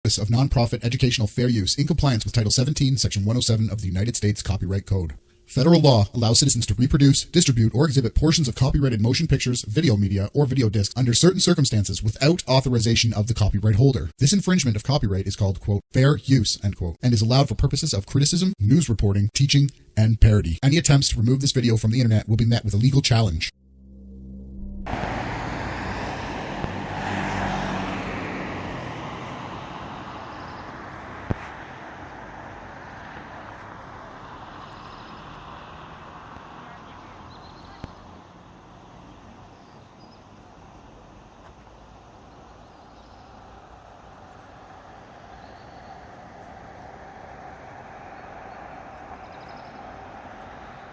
of nonprofit educational fair use in compliance with Title 17, Section 107 of the United States Copyright Code. Federal law allows citizens to reproduce, distribute, or exhibit portions of copyrighted motion pictures, video media, or video discs under certain circumstances without authorization of the copyright holder. This infringement of copyright is called, quote, fair use, end quote, and is allowed for purposes of criticism, news reporting, teaching, and parody. Any attempts to remove this video from the internet will be met with a legal challenge.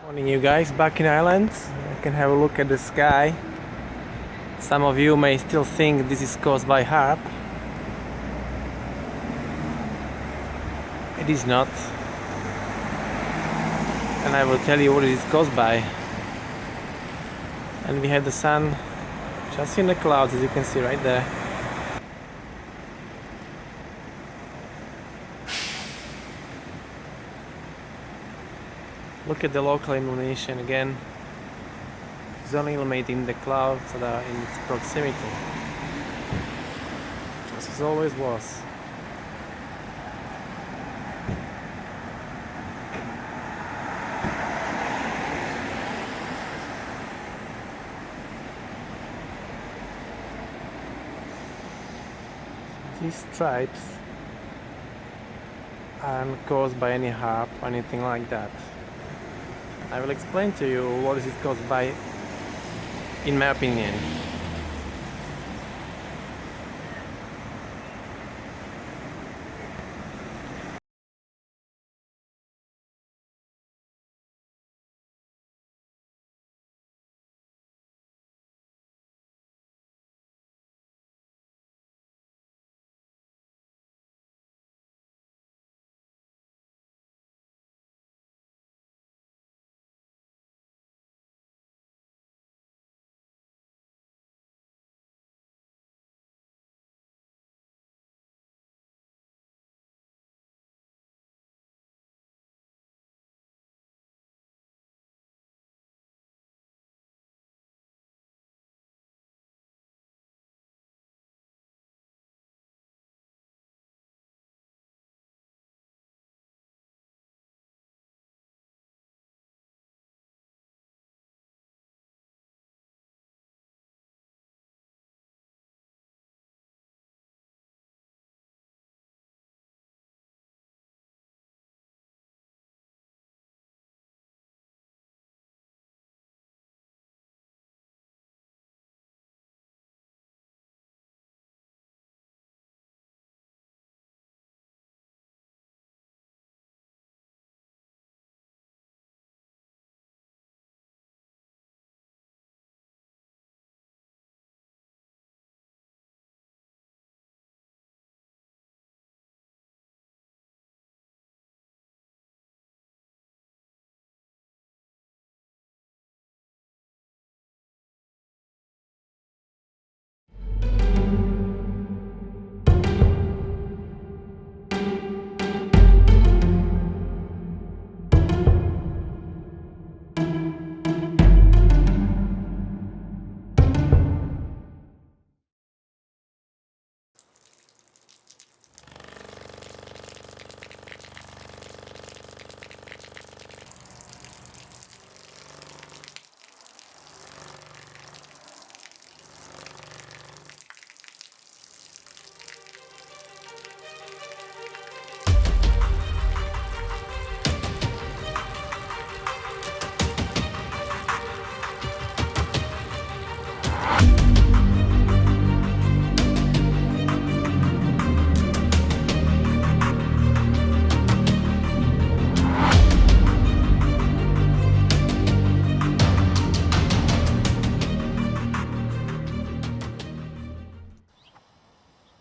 Morning you guys, back in Ireland. You can have a look at the sky. Some of you may still think this is caused by HAARP. It is not. And I will tell you what it is caused by. And we have the sun just in the clouds, as you can see right there. Look at the local illumination again. It's only illuminating the clouds that are in its proximity, just as always was. These stripes aren't caused by any HAARP or anything like that. I will explain to you what is it caused by, in my opinion.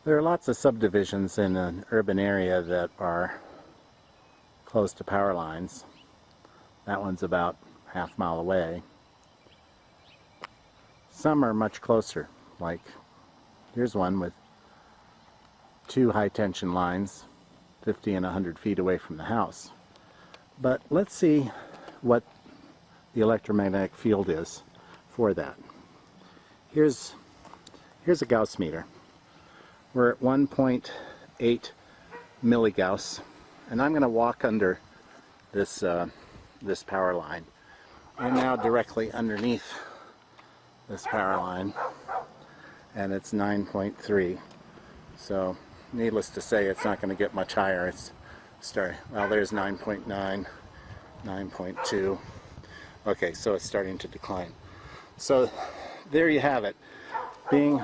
There are lots of subdivisions in an urban area that are close to power lines. That one's about half a mile away. Some are much closer, like here's one with two high tension lines 50 and 100 feet away from the house. But let's see what the electromagnetic field is for that. Here's a Gauss meter. We're at 1.8 milligauss, and I'm going to walk under this this power line. I'm now directly underneath this power line, and it's 9.3. So, needless to say, it's not going to get much higher. It's well, there's 9.9, 9.2. Okay, so it's starting to decline. So, there you have it. Being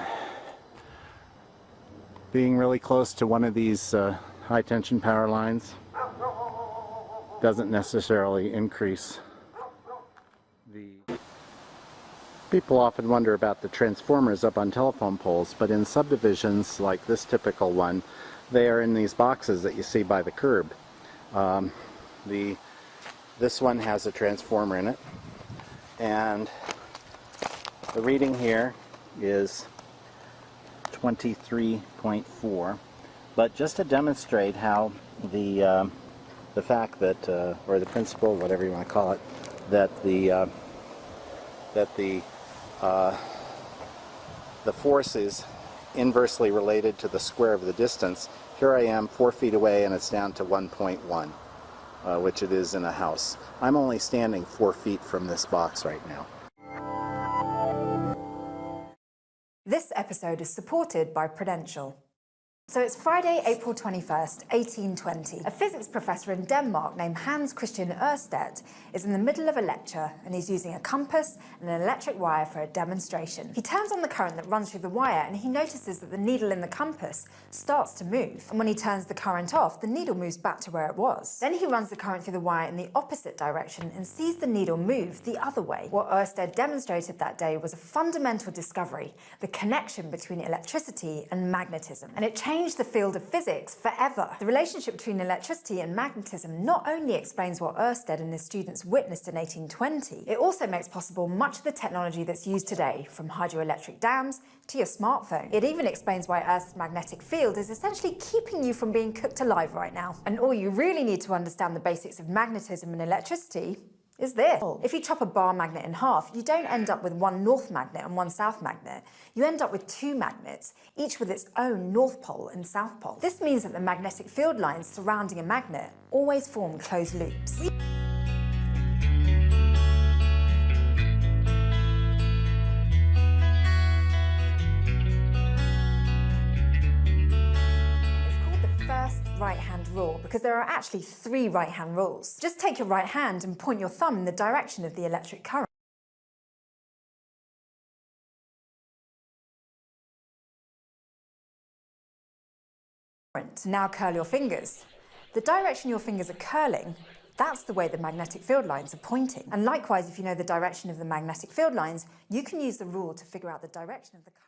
really close to one of these high tension power lines doesn't necessarily increase the... People often wonder about the transformers up on telephone poles, but in subdivisions like this typical one, they are in these boxes that you see by the curb. This one has a transformer in it, and the reading here is 23.4. But just to demonstrate how the fact that, or the principle, whatever you want to call it, that the force is inversely related to the square of the distance. Here I am 4 feet away and it's down to 1.1, which it is in a house. I'm only standing 4 feet from this box right now. This episode is supported by Prudential. So it's Friday, April 21st, 1820. A physics professor in Denmark named Hans Christian Ørsted is in the middle of a lecture and he's using a compass and an electric wire for a demonstration. He turns on the current that runs through the wire and he notices that the needle in the compass starts to move. And when he turns the current off, the needle moves back to where it was. Then he runs the current through the wire in the opposite direction and sees the needle move the other way. What Ørsted demonstrated that day was a fundamental discovery, the connection between electricity and magnetism. And it changed the field of physics forever. The relationship between electricity and magnetism not only explains what Ørsted and his students witnessed in 1820, it also makes possible much of the technology that's used today, from hydroelectric dams to your smartphone. It even explains why Earth's magnetic field is essentially keeping you from being cooked alive right now. And all you really need to understand the basics of magnetism and electricity is this. If you chop a bar magnet in half, you don't end up with one north magnet and one south magnet. You end up with two magnets, each with its own north pole and south pole. This means that the magnetic field lines surrounding a magnet always form closed loops. Right-hand rule, because there are actually 3 right-hand rules. Just take your right hand and point your thumb in the direction of the electric current. Now curl your fingers. The direction your fingers are curling, that's the way the magnetic field lines are pointing. And likewise, if you know the direction of the magnetic field lines, you can use the rule to figure out the direction of the current.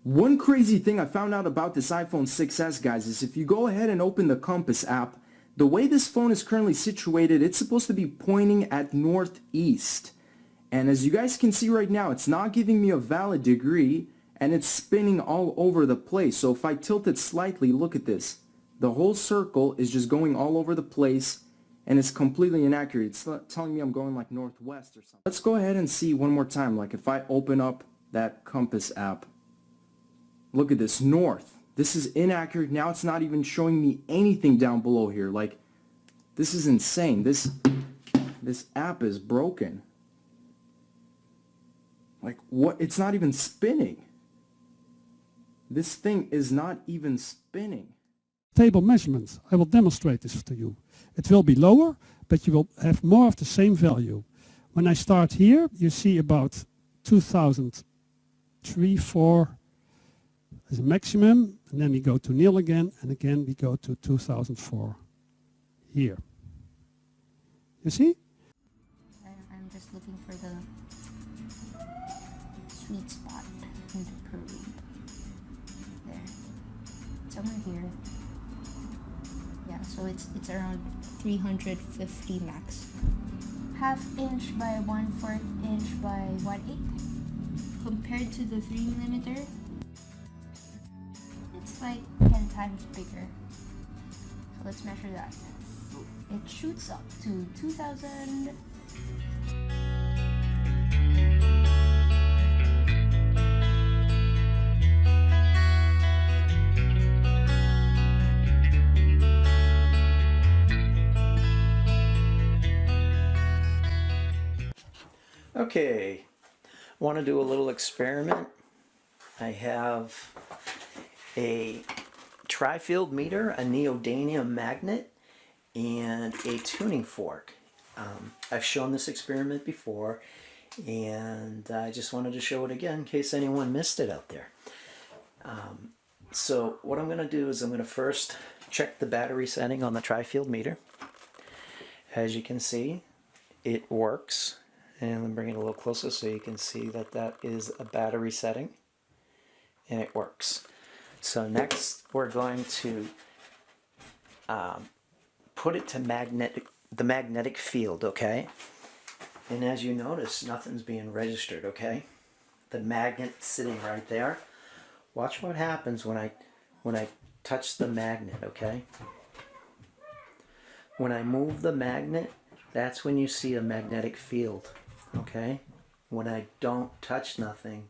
One crazy thing I found out about this iPhone 6s, guys, is if you go ahead and open the compass app, the way this phone is currently situated, it's supposed to be pointing at northeast. And as you guys can see right now, it's not giving me a valid degree, and it's spinning all over the place. So if I tilt it slightly, look at this. The whole circle is just going all over the place, and it's completely inaccurate. It's telling me I'm going like northwest or something. Let's go ahead and see one more time. Like if I open up that compass app, look at this, north. This is inaccurate. Now it's not even showing me anything down below here. Like, this is insane. This app is broken. Like, what? It's not even spinning. This thing is not even spinning. Table measurements. I will demonstrate this to you. It will be lower, but you will have more of the same value. When I start here, you see about 2003, 4 as a maximum, and then we go to nil again, and again we go to 2004 here. You see? I'm just looking for the sweet spot in the pearly. There. Somewhere here. Yeah, so it's around 350 max. Half inch by 1/4 inch by 1/8. Compared to the 3mm, it's like 10 times bigger. So let's measure that. It shoots up to 2000. Okay, want to do a little experiment. I have a tri-field meter, a neodymium magnet, and a tuning fork. I've shown this experiment before, and I just wanted to show it again in case anyone missed it out there. So what I'm going to do is I'm going to first check the battery setting on the tri-field meter. As you can see, it works. And let me bring it a little closer so you can see that that is a battery setting, and it works. So next we're going to put it to the magnetic field, okay? And as you notice, nothing's being registered, okay? The magnet's sitting right there. Watch what happens when I touch the magnet, okay? When I move the magnet, that's when you see a magnetic field. Okay, when I don't touch nothing,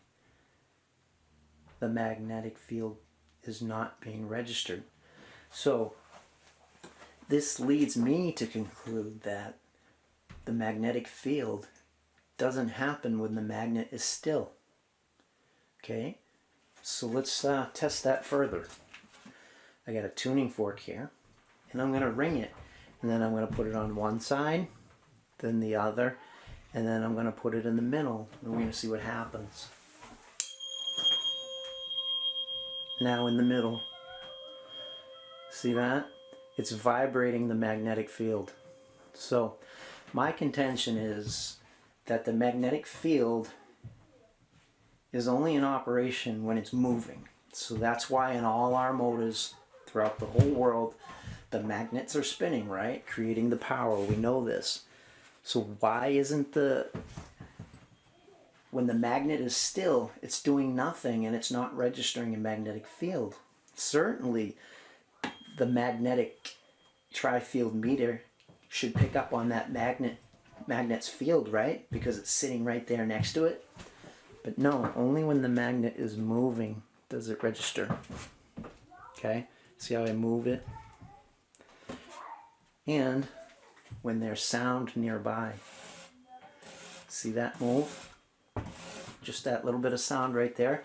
the magnetic field is not being registered. So this leads me to conclude that the magnetic field doesn't happen when the magnet is still. Okay, so let's test that further. I got a tuning fork here, and I'm going to ring it, and then I'm going to put it on one side, then the other, and then I'm going to put it in the middle, and we're going to see what happens. Now in the middle. See that? It's vibrating the magnetic field. So my contention is that the magnetic field is only in operation when it's moving. So that's why in all our motors throughout the whole world, the magnets are spinning, right? Creating the power. We know this. So why isn't when the magnet is still, it's doing nothing and it's not registering a magnetic field? Certainly the magnetic tri-field meter should pick up on that magnet's field, right? Because it's sitting right there next to it. But no, only when the magnet is moving does it register. Okay, see how I move it? And when there's sound nearby. See that move? Just that little bit of sound right there.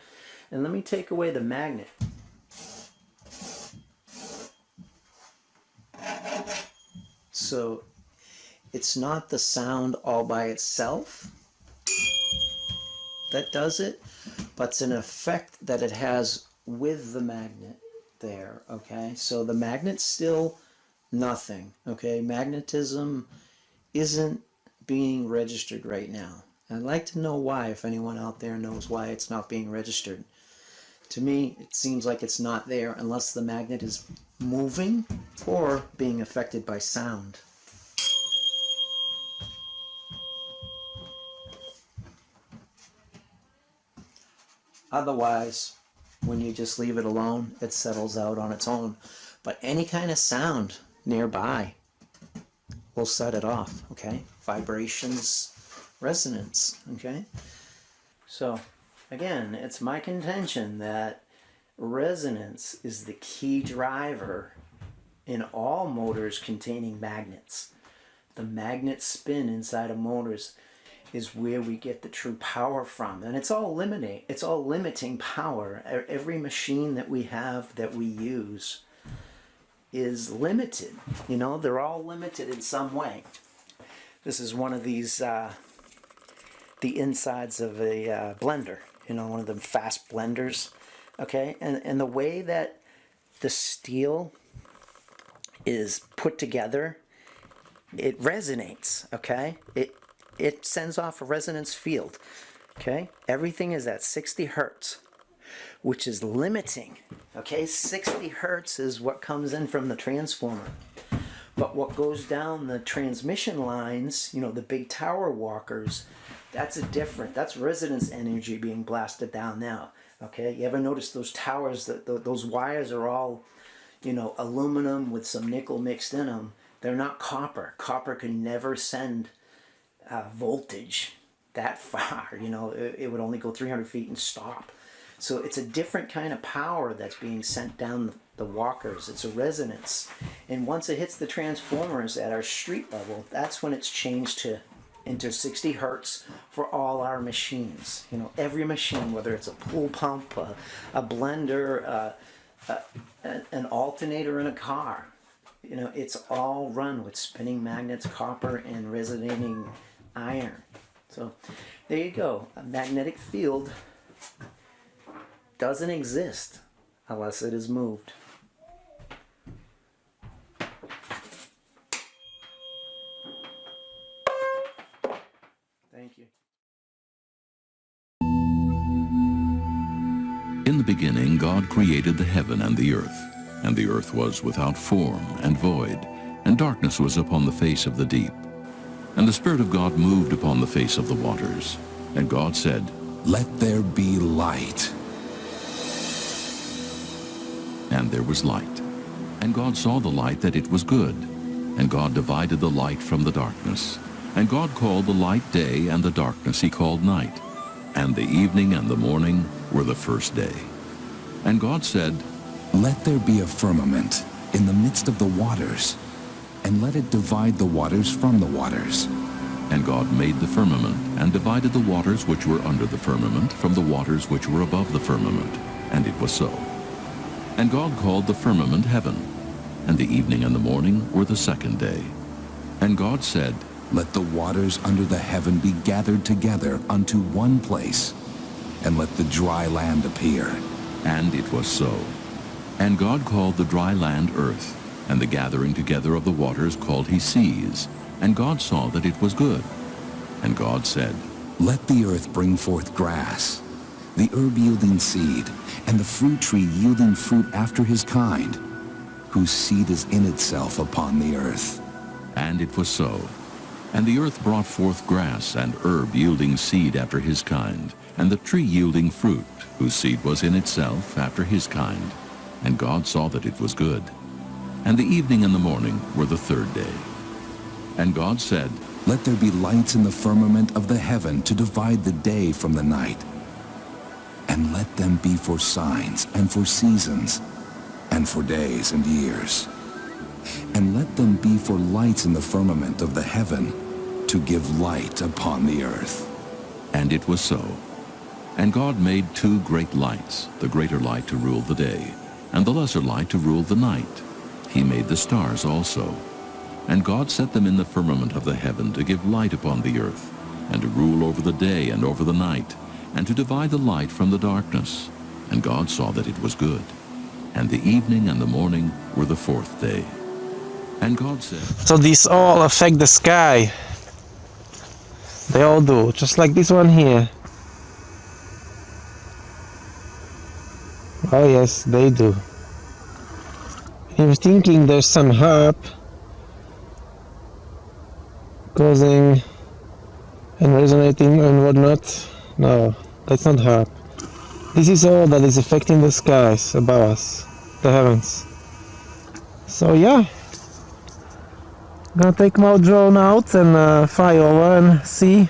And let me take away the magnet. So it's not the sound all by itself that does it, but it's an effect that it has with the magnet there, okay? So the magnet's still nothing, okay? Magnetism isn't being registered right now. I'd like to know why, if anyone out there knows why it's not being registered. To me, it seems like it's not there unless the magnet is moving or being affected by sound. Otherwise, when you just leave it alone, it settles out on its own. But any kind of sound nearby will set it off, okay? Vibrations, resonance, okay? So, again, it's my contention that resonance is the key driver in all motors containing magnets. The magnet spin inside of motors is where we get the true power from, and it's all limiting power. Every machine that we have, that we use, is limited. You know, they're all limited in some way. This is one of these the insides of a blender, you know, one of them fast blenders, okay? And the way that the steel is put together, it resonates, okay? It sends off a resonance field. Okay, everything is at 60 hertz, which is limiting. Okay, 60 hertz is what comes in from the transformer. But what goes down the transmission lines, you know, the big tower walkers, that's resonance energy being blasted down now. Okay, you ever notice those towers, those wires are all, you know, aluminum with some nickel mixed in them. They're not copper. Copper can never send voltage that far. You know, it would only go 300 feet and stop. So it's a different kind of power that's being sent down the walkers. It's a resonance. And once it hits the transformers at our street level, that's when it's changed into 60 hertz for all our machines. You know, every machine, whether it's a pool pump, a blender, an alternator in a car, you know, it's all run with spinning magnets, copper, and resonating iron. So there you go. A magnetic field doesn't exist unless it is moved. Thank you. In the beginning, God created the heaven and the earth was without form and void, and darkness was upon the face of the deep. And the Spirit of God moved upon the face of the waters. And God said, "Let there be light." And there was light. And God saw the light that it was good. And God divided the light from the darkness. And God called the light day, and the darkness he called night. And the evening and the morning were the first day. And God said, "Let there be a firmament in the midst of the waters, and let it divide the waters from the waters." And God made the firmament, and divided the waters which were under the firmament from the waters which were above the firmament. And it was so. And God called the firmament heaven. And the evening and the morning were the second day. And God said, "Let the waters under the heaven be gathered together unto one place, and let the dry land appear." And it was so. And God called the dry land earth, and the gathering together of the waters called he seas. And God saw that it was good. And God said, "Let the earth bring forth grass, the herb yielding seed, and the fruit tree yielding fruit after his kind, whose seed is in itself upon the earth." And it was so. And the earth brought forth grass, and herb yielding seed after his kind, and the tree yielding fruit, whose seed was in itself after his kind. And God saw that it was good. And the evening and the morning were the third day. And God said, "Let there be lights in the firmament of the heaven to divide the day from the night. And let them be for signs and for seasons and for days and years. And let them be for lights in the firmament of the heaven to give light upon the earth." And it was so. And God made two great lights, the greater light to rule the day, and the lesser light to rule the night. He made the stars also. And God set them in the firmament of the heaven to give light upon the earth, and to rule over the day and over the night, and to divide the light from the darkness. And God saw that it was good. And the evening and the morning were the fourth day. And God said, So these all affect the sky. They all do, just like this one here. Oh yes, they do. I was thinking there's some HAARP causing and resonating and whatnot. No, that's not HAARP. This is all that is affecting the skies above us, the heavens. So yeah, gonna take my drone out and fly over and see